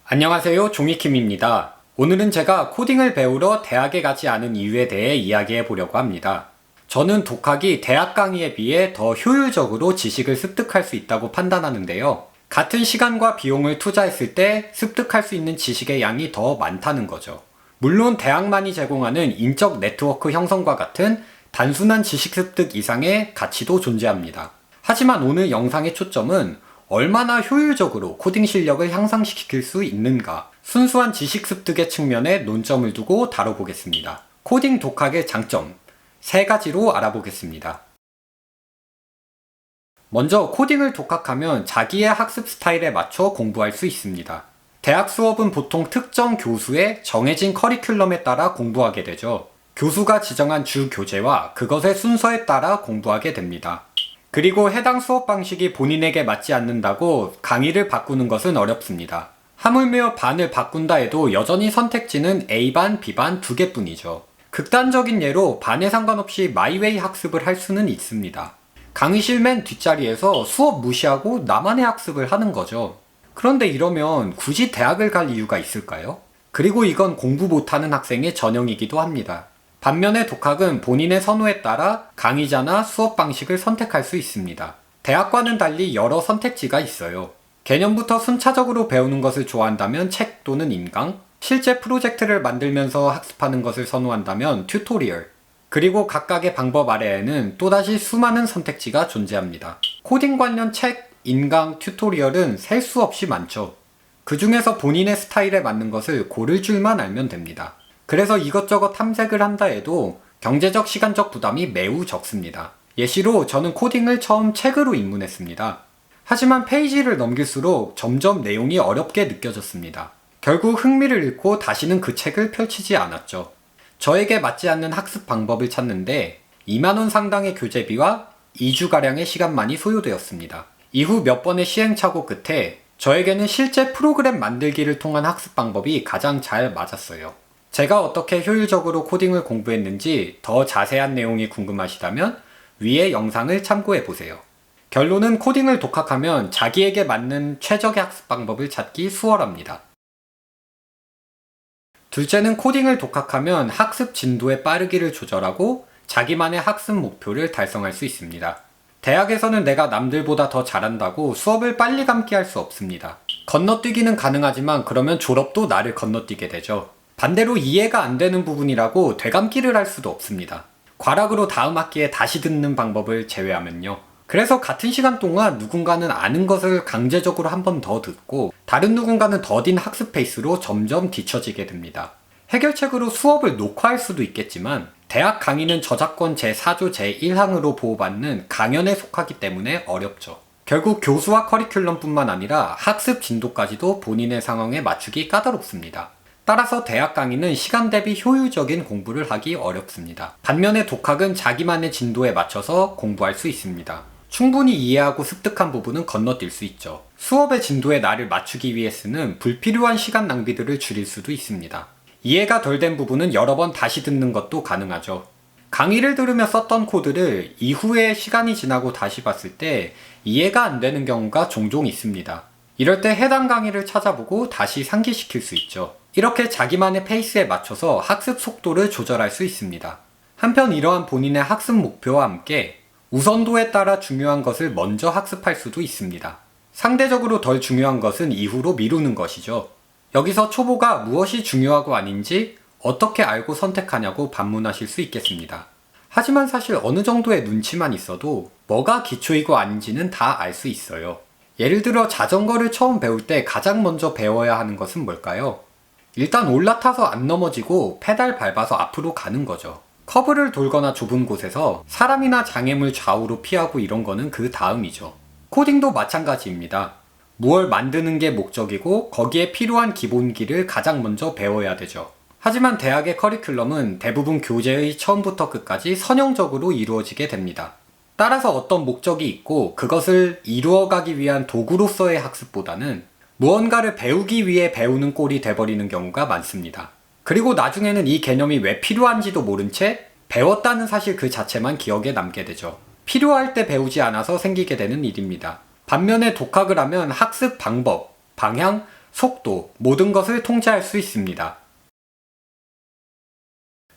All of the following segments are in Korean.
안녕하세요, 종이킴입니다. 오늘은 제가 코딩을 배우러 대학에 가지 않은 이유에 대해 이야기해 보려고 합니다. 저는 독학이 대학 강의에 비해 더 효율적으로 지식을 습득할 수 있다고 판단하는데요. 같은 시간과 비용을 투자했을 때 습득할 수 있는 지식의 양이 더 많다는 거죠. 물론 대학만이 제공하는 인적 네트워크 형성과 같은 단순한 지식 습득 이상의 가치도 존재합니다. 하지만 오늘 영상의 초점은 얼마나 효율적으로 코딩 실력을 향상시킬 수 있는가, 순수한 지식 습득의 측면에 논점을 두고 다뤄보겠습니다. 코딩 독학의 장점, 3가지로 알아보겠습니다. 먼저 코딩을 독학하면 자기의 학습 스타일에 맞춰 공부할 수 있습니다. 대학 수업은 보통 특정 교수의 정해진 커리큘럼에 따라 공부하게 되죠. 교수가 지정한 주 교재와 그것의 순서에 따라 공부하게 됩니다. 그리고 해당 수업 방식이 본인에게 맞지 않는다고 강의를 바꾸는 것은 어렵습니다. 하물며 반을 바꾼다 해도 여전히 선택지는 A반, B반 2개뿐이죠. 극단적인 예로 반에 상관없이 마이웨이 학습을 할 수는 있습니다. 강의실 맨 뒷자리에서 수업 무시하고 나만의 학습을 하는 거죠. 그런데 이러면 굳이 대학을 갈 이유가 있을까요? 그리고 이건 공부 못하는 학생의 전형이기도 합니다. 반면에 독학은 본인의 선호에 따라 강의자나 수업 방식을 선택할 수 있습니다. 대학과는 달리 여러 선택지가 있어요. 개념부터 순차적으로 배우는 것을 좋아한다면 책 또는 인강, 실제 프로젝트를 만들면서 학습하는 것을 선호한다면 튜토리얼, 그리고 각각의 방법 아래에는 또다시 수많은 선택지가 존재합니다. 코딩 관련 책, 인강, 튜토리얼은 셀 수 없이 많죠. 그 중에서 본인의 스타일에 맞는 것을 고를 줄만 알면 됩니다. 그래서 이것저것 탐색을 한다 해도 경제적 시간적 부담이 매우 적습니다. 예시로 저는 코딩을 처음 책으로 입문했습니다. 하지만 페이지를 넘길수록 점점 내용이 어렵게 느껴졌습니다. 결국 흥미를 잃고 다시는 그 책을 펼치지 않았죠. 저에게 맞지 않는 학습 방법을 찾는데 2만원 상당의 교재비와 2주가량의 시간만이 소요되었습니다. 이후 몇 번의 시행착오 끝에 저에게는 실제 프로그램 만들기를 통한 학습 방법이 가장 잘 맞았어요. 제가 어떻게 효율적으로 코딩을 공부했는지 더 자세한 내용이 궁금하시다면 위의 영상을 참고해보세요. 결론은 코딩을 독학하면 자기에게 맞는 최적의 학습 방법을 찾기 수월합니다. 둘째는 코딩을 독학하면 학습 진도의 빠르기를 조절하고 자기만의 학습 목표를 달성할 수 있습니다. 대학에서는 내가 남들보다 더 잘한다고 수업을 빨리 감기 할 수 없습니다. 건너뛰기는 가능하지만 그러면 졸업도 나를 건너뛰게 되죠. 반대로 이해가 안 되는 부분이라고 되감기를 할 수도 없습니다. 과락으로 다음 학기에 다시 듣는 방법을 제외하면요. 그래서 같은 시간 동안 누군가는 아는 것을 강제적으로 한 번 더 듣고 다른 누군가는 더딘 학습 페이스로 점점 뒤처지게 됩니다. 해결책으로 수업을 녹화할 수도 있겠지만 대학 강의는 저작권 제4조 제1항으로 보호받는 강연에 속하기 때문에 어렵죠. 결국 교수와 커리큘럼뿐만 아니라 학습 진도까지도 본인의 상황에 맞추기 까다롭습니다. 따라서 대학 강의는 시간 대비 효율적인 공부를 하기 어렵습니다. 반면에 독학은 자기만의 진도에 맞춰서 공부할 수 있습니다. 충분히 이해하고 습득한 부분은 건너뛸 수 있죠. 수업의 진도에 나를 맞추기 위해 쓰는 불필요한 시간 낭비들을 줄일 수도 있습니다. 이해가 덜 된 부분은 여러 번 다시 듣는 것도 가능하죠. 강의를 들으며 썼던 코드를 이후에 시간이 지나고 다시 봤을 때 이해가 안 되는 경우가 종종 있습니다. 이럴 때 해당 강의를 찾아보고 다시 상기시킬 수 있죠. 이렇게 자기만의 페이스에 맞춰서 학습 속도를 조절할 수 있습니다. 한편 이러한 본인의 학습 목표와 함께 우선도에 따라 중요한 것을 먼저 학습할 수도 있습니다. 상대적으로 덜 중요한 것은 이후로 미루는 것이죠. 여기서 초보가 무엇이 중요하고 아닌지 어떻게 알고 선택하냐고 반문하실 수 있겠습니다. 하지만 사실 어느 정도의 눈치만 있어도 뭐가 기초이고 아닌지는 다 알 수 있어요. 예를 들어 자전거를 처음 배울 때 가장 먼저 배워야 하는 것은 뭘까요? 일단 올라타서 안 넘어지고 페달 밟아서 앞으로 가는 거죠. 커브를 돌거나 좁은 곳에서 사람이나 장애물 좌우로 피하고 이런 거는 그 다음이죠. 코딩도 마찬가지입니다. 무얼 만드는 게 목적이고 거기에 필요한 기본기를 가장 먼저 배워야 되죠. 하지만 대학의 커리큘럼은 대부분 교재의 처음부터 끝까지 선형적으로 이루어지게 됩니다. 따라서 어떤 목적이 있고 그것을 이루어가기 위한 도구로서의 학습보다는 무언가를 배우기 위해 배우는 꼴이 돼버리는 경우가 많습니다. 그리고 나중에는 이 개념이 왜 필요한지도 모른 채 배웠다는 사실 그 자체만 기억에 남게 되죠. 필요할 때 배우지 않아서 생기게 되는 일입니다. 반면에 독학을 하면 학습 방법, 방향, 속도, 모든 것을 통제할 수 있습니다.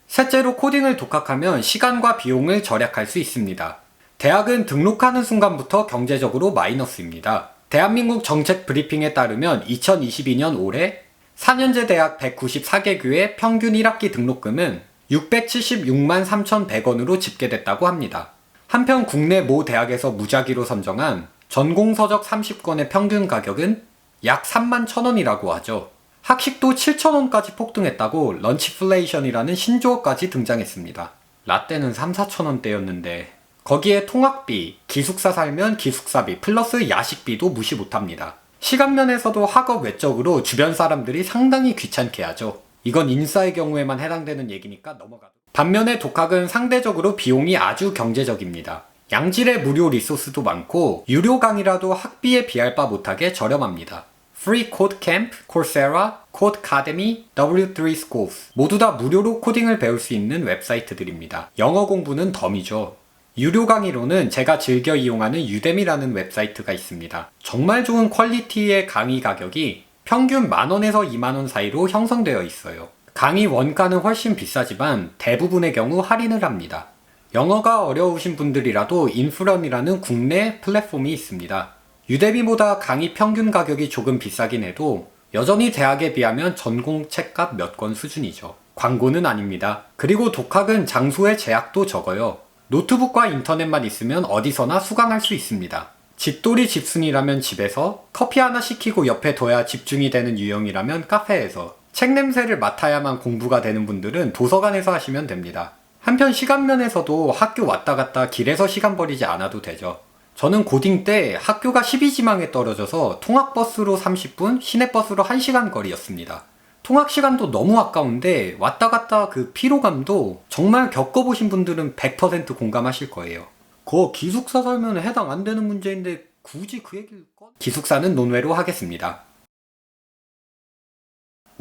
셋째로 코딩을 독학하면 시간과 비용을 절약할 수 있습니다. 대학은 등록하는 순간부터 경제적으로 마이너스입니다. 대한민국 정책 브리핑에 따르면 2022년 올해 4년제 대학 194개교의 평균 1학기 등록금은 676만 3,100원으로 집계됐다고 합니다. 한편 국내 모 대학에서 무작위로 선정한 전공서적 30권의 평균 가격은 약 3만 1,000원이라고 하죠. 학식도 7,000원까지 폭등했다고 런치플레이션이라는 신조어까지 등장했습니다. 라떼는 3, 4,000원대였는데 거기에 통학비, 기숙사 살면 기숙사비 플러스 야식비도 무시 못합니다. 시간면에서도 학업 외적으로 주변 사람들이 상당히 귀찮게 하죠. 이건 인싸의 경우에만 해당되는 얘기니까 넘어가도. 반면에 독학은 상대적으로 비용이 아주 경제적입니다. 양질의 무료 리소스도 많고 유료 강의라도 학비에 비할 바 못하게 저렴합니다. Free Code Camp, Coursera, Codecademy, W3 Schools 모두 다 무료로 코딩을 배울 수 있는 웹사이트들입니다. 영어 공부는 덤이죠. 유료 강의로는 제가 즐겨 이용하는 유데미라는 웹사이트가 있습니다. 정말 좋은 퀄리티의 강의 가격이 평균 만원에서 2만원 사이로 형성되어 있어요. 강의 원가는 훨씬 비싸지만 대부분의 경우 할인을 합니다. 영어가 어려우신 분들이라도 인프런이라는 국내 플랫폼이 있습니다. 유데미보다 강의 평균 가격이 조금 비싸긴 해도 여전히 대학에 비하면 전공 책값 몇 권 수준이죠. 광고는 아닙니다. 그리고 독학은 장소의 제약도 적어요. 노트북과 인터넷만 있으면 어디서나 수강할 수 있습니다. 집돌이 집순이라면 집에서, 커피 하나 시키고 옆에 둬야 집중이 되는 유형이라면 카페에서, 책 냄새를 맡아야만 공부가 되는 분들은 도서관에서 하시면 됩니다. 한편 시간면에서도 학교 왔다 갔다 길에서 시간 버리지 않아도 되죠. 저는 고딩 때 학교가 12지망에 떨어져서 통학버스로 30분, 시내버스로 1시간 거리였습니다. 통학시간도 너무 아까운데 왔다 갔다 그 피로감도 정말 겪어보신 분들은 100% 공감하실 거예요. 그거 기숙사 살면 해당 안 되는 문제인데 굳이 그 얘기를 기숙사는 논외로 하겠습니다.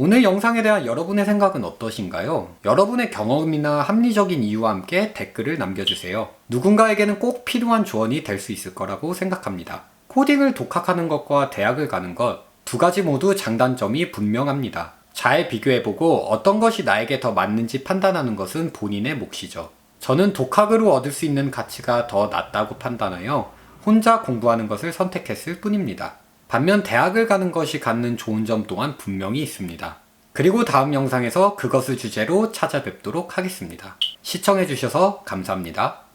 오늘 영상에 대한 여러분의 생각은 어떠신가요? 여러분의 경험이나 합리적인 이유와 함께 댓글을 남겨주세요. 누군가에게는 꼭 필요한 조언이 될 수 있을 거라고 생각합니다. 코딩을 독학하는 것과 대학을 가는 것, 두 가지 모두 장단점이 분명합니다. 잘 비교해보고 어떤 것이 나에게 더 맞는지 판단하는 것은 본인의 몫이죠. 저는 독학으로 얻을 수 있는 가치가 더 낮다고 판단하여 혼자 공부하는 것을 선택했을 뿐입니다. 반면 대학을 가는 것이 갖는 좋은 점 또한 분명히 있습니다. 그리고 다음 영상에서 그것을 주제로 찾아뵙도록 하겠습니다. 시청해주셔서 감사합니다.